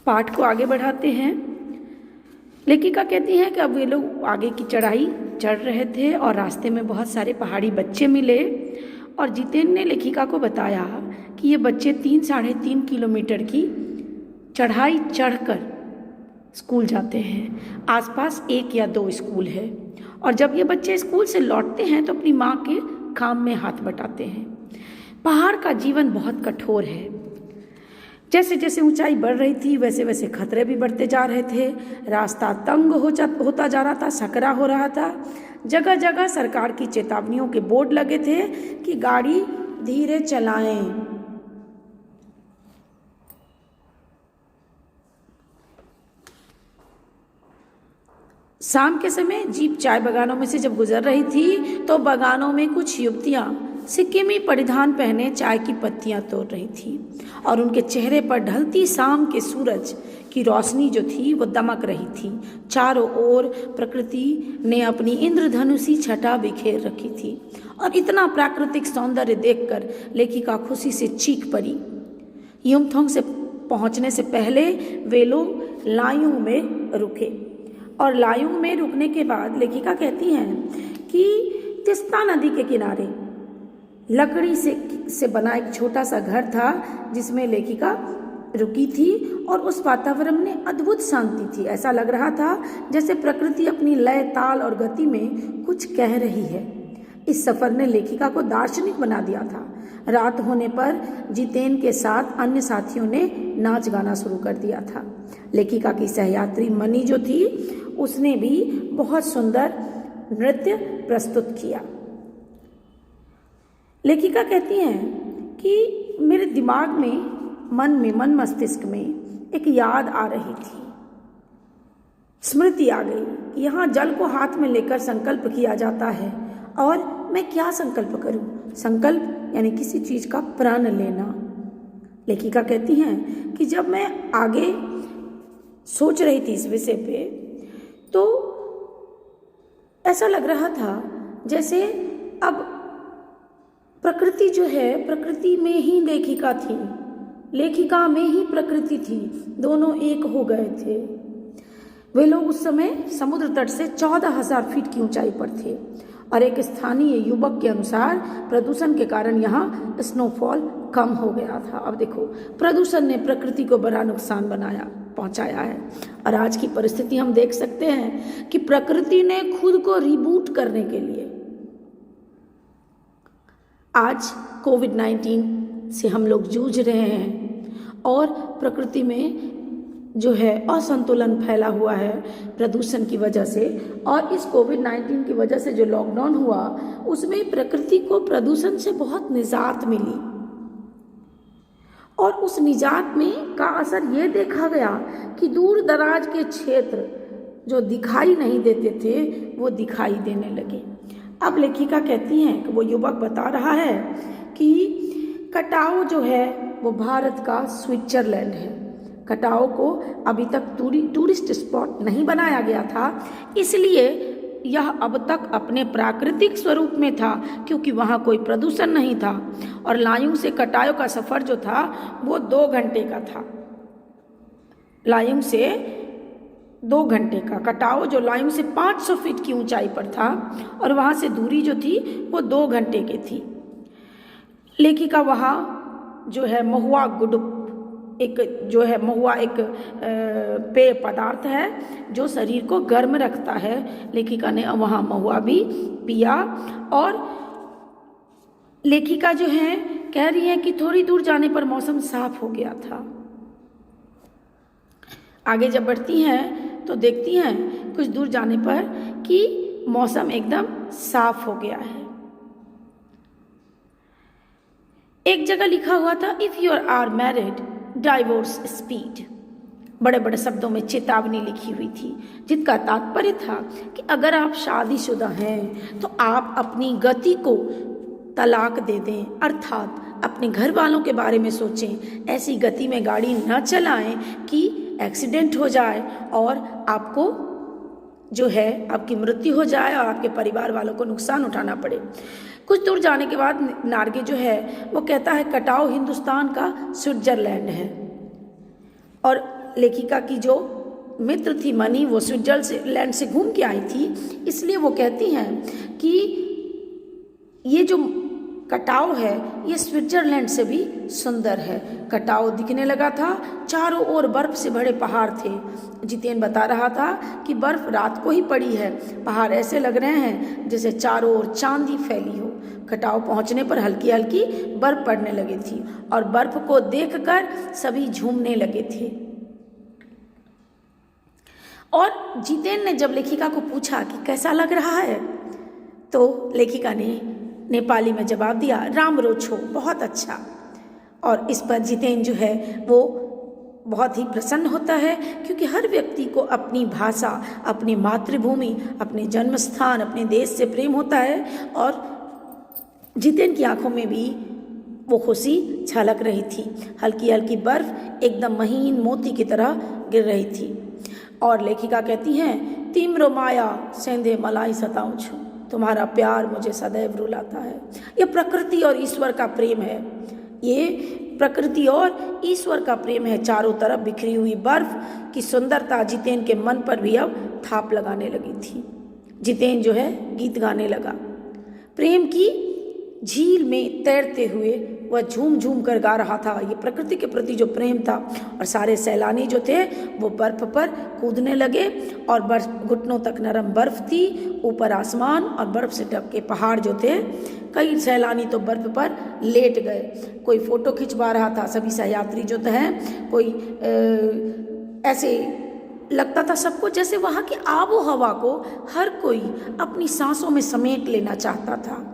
पाठ को आगे बढ़ाते हैं। लेखिका कहती हैं कि अब वे लोग आगे की चढ़ाई चढ़ रहे थे और रास्ते में बहुत सारे पहाड़ी बच्चे मिले और जितेन ने लेखिका को बताया कि ये बच्चे 3-3.5 किलोमीटर की चढ़ाई चढ़कर स्कूल जाते हैं। आसपास 1 या 2 स्कूल है और जब ये बच्चे स्कूल से लौटते हैं तो अपनी माँ के काम में हाथ बटाते हैं। पहाड़ का जीवन बहुत कठोर है। जैसे जैसे ऊंचाई बढ़ रही थी वैसे वैसे खतरे भी बढ़ते जा रहे थे। रास्ता तंग होता जा रहा था, सकरा हो रहा था। जगह जगह सरकार की चेतावनियों के बोर्ड लगे थे कि गाड़ी धीरे चलाएं। शाम के समय जीप चाय बागानों में से जब गुजर रही थी तो बागानों में कुछ युवतियां सिक्किमी परिधान पहने चाय की पत्तियां तोड़ रही थी और उनके चेहरे पर ढलती शाम के सूरज की रोशनी जो थी वो दमक रही थी। चारों ओर प्रकृति ने अपनी इंद्रधनुषी छटा बिखेर रखी थी और इतना प्राकृतिक सौंदर्य देखकर लेखिका खुशी से चीख पड़ी। युमथांग से पहुंचने से पहले वे लोग लायुंग में रुके और लायुंग में रुकने के बाद लेखिका कहती हैं कि तिस्ता नदी के किनारे लकड़ी से बना एक छोटा सा घर था जिसमें लेखिका रुकी थी और उस वातावरण में अद्भुत शांति थी। ऐसा लग रहा था जैसे प्रकृति अपनी लय, ताल और गति में कुछ कह रही है। इस सफर ने लेखिका को दार्शनिक बना दिया था। रात होने पर जितेन के साथ अन्य साथियों ने नाच गाना शुरू कर दिया था। लेखिका की सहयात्री मनी जो थी उसने भी बहुत सुंदर नृत्य प्रस्तुत किया। लेखिका कहती हैं कि मेरे दिमाग में मन मस्तिष्क में एक याद आ रही थी, स्मृति आ गई। यहाँ जल को हाथ में लेकर संकल्प किया जाता है और मैं क्या संकल्प करूं? संकल्प यानी किसी चीज का प्रण लेना। लेखिका कहती हैं कि जब मैं आगे सोच रही थी इस विषय पे तो ऐसा लग रहा था जैसे अब प्रकृति जो है, प्रकृति में ही लेखिका थी, लेखिका में ही प्रकृति थी, दोनों एक हो गए थे। वे लोग उस समय समुद्र तट से 14,000 फीट की ऊंचाई पर थे और एक स्थानीय युवक के अनुसार प्रदूषण के कारण यहाँ स्नोफॉल कम हो गया था। अब देखो, प्रदूषण ने प्रकृति को बड़ा नुकसान पहुंचाया है और आज की परिस्थिति हम देख सकते हैं कि प्रकृति ने खुद को रिबूट करने के लिए आज कोविड-19 से हम लोग जूझ रहे हैं और प्रकृति में जो है असंतुलन फैला हुआ है प्रदूषण की वजह से। और इस कोविड-19 की वजह से जो लॉकडाउन हुआ उसमें प्रकृति को प्रदूषण से बहुत निजात मिली और उस निजात में का असर ये देखा गया कि दूर दराज के क्षेत्र जो दिखाई नहीं देते थे वो दिखाई देने लगे। अब लेखिका कहती हैं कि वो युवक बता रहा है कि कटाव जो है वो भारत का स्विट्जरलैंड है। कटाव को अभी तक टूरिस्ट स्पॉट नहीं बनाया गया था, इसलिए यह अब तक अपने प्राकृतिक स्वरूप में था क्योंकि वहाँ कोई प्रदूषण नहीं था। और लायुंग से कटाव का सफ़र जो था वो 2 घंटे का था। लायुंग से 2 घंटे का। कटाव जो लायुंग से 500 फीट की ऊंचाई पर था और वहाँ से दूरी जो थी वो 2 घंटे की थी। लेखिका वहाँ जो है महुआ गुडुप महुआ एक पेय पदार्थ है जो शरीर को गर्म रखता है। लेखिका ने वहाँ महुआ भी पिया और लेखिका जो है कह रही है कि थोड़ी दूर जाने पर मौसम साफ हो गया था। आगे जब बढ़ती हैं तो देखती हैं कुछ दूर जाने पर कि मौसम एकदम साफ हो गया है। एक जगह लिखा हुआ था if you are married divorce speed, बड़े बड़े शब्दों में चेतावनी लिखी हुई थी जिसका तात्पर्य था कि अगर आप शादीशुदा हैं तो आप अपनी गति को तलाक दे दें, अर्थात अपने घर वालों के बारे में सोचें। ऐसी गति में गाड़ी न चलाएं कि एक्सीडेंट हो जाए और आपको जो है आपकी मृत्यु हो जाए और आपके परिवार वालों को नुकसान उठाना पड़े। कुछ दूर जाने के बाद नार्गे जो है वो कहता है कटाव हिंदुस्तान का स्विट्जरलैंड है और लेखिका की जो मित्र थी मनी, वो स्विट्जरलैंड से घूम के आई थी, इसलिए वो कहती हैं कि ये जो कटाव है ये स्विट्जरलैंड से भी सुंदर है। कटाव दिखने लगा था, चारों ओर बर्फ से भरे पहाड़ थे। जितेन बता रहा था कि बर्फ रात को ही पड़ी है, पहाड़ ऐसे लग रहे हैं जैसे चारों ओर चांदी फैली हो। कटाव पहुंचने पर हल्की हल्की बर्फ पड़ने लगी थी और बर्फ को देखकर सभी झूमने लगे थे। और जितेन ने जब लेखिका को पूछा कि कैसा लग रहा है, तो लेखिका ने नेपाली में जवाब दिया, राम रोछो, बहुत अच्छा। और इस पर जितेन जो है वो बहुत ही प्रसन्न होता है, क्योंकि हर व्यक्ति को अपनी भाषा, अपनी मातृभूमि, अपने जन्म स्थान, अपने देश से प्रेम होता है। और जितेन की आंखों में भी वो खुशी झलक रही थी। हल्की हल्की बर्फ एकदम महीन मोती की तरह गिर रही थी। और लेखिका कहती हैं, तीम्रो माया सेंधे मलाई सताऊं छू, तुम्हारा प्यार मुझे सदैव रुलाता है। ये प्रकृति और ईश्वर का प्रेम है, ये प्रकृति और ईश्वर का प्रेम है। चारों तरफ बिखरी हुई बर्फ की सुंदरता जितेन के मन पर भी अब थाप लगाने लगी थी। जितेन जो है गीत गाने लगा। प्रेम की झील में तैरते हुए वह झूम झूम कर गा रहा था। ये प्रकृति के प्रति जो प्रेम था। और सारे सैलानी जो थे वो बर्फ पर कूदने लगे और बर्फ घुटनों तक नरम बर्फ थी, ऊपर आसमान और बर्फ से ढके पहाड़ जो थे। कई सैलानी तो बर्फ पर लेट गए, कोई फोटो खिंचवा रहा था। सभी सहयात्री जो थे, कोई ऐसे लगता था सबको जैसे वहाँ की आबो हवा को हर कोई अपनी सांसों में समेट लेना चाहता था।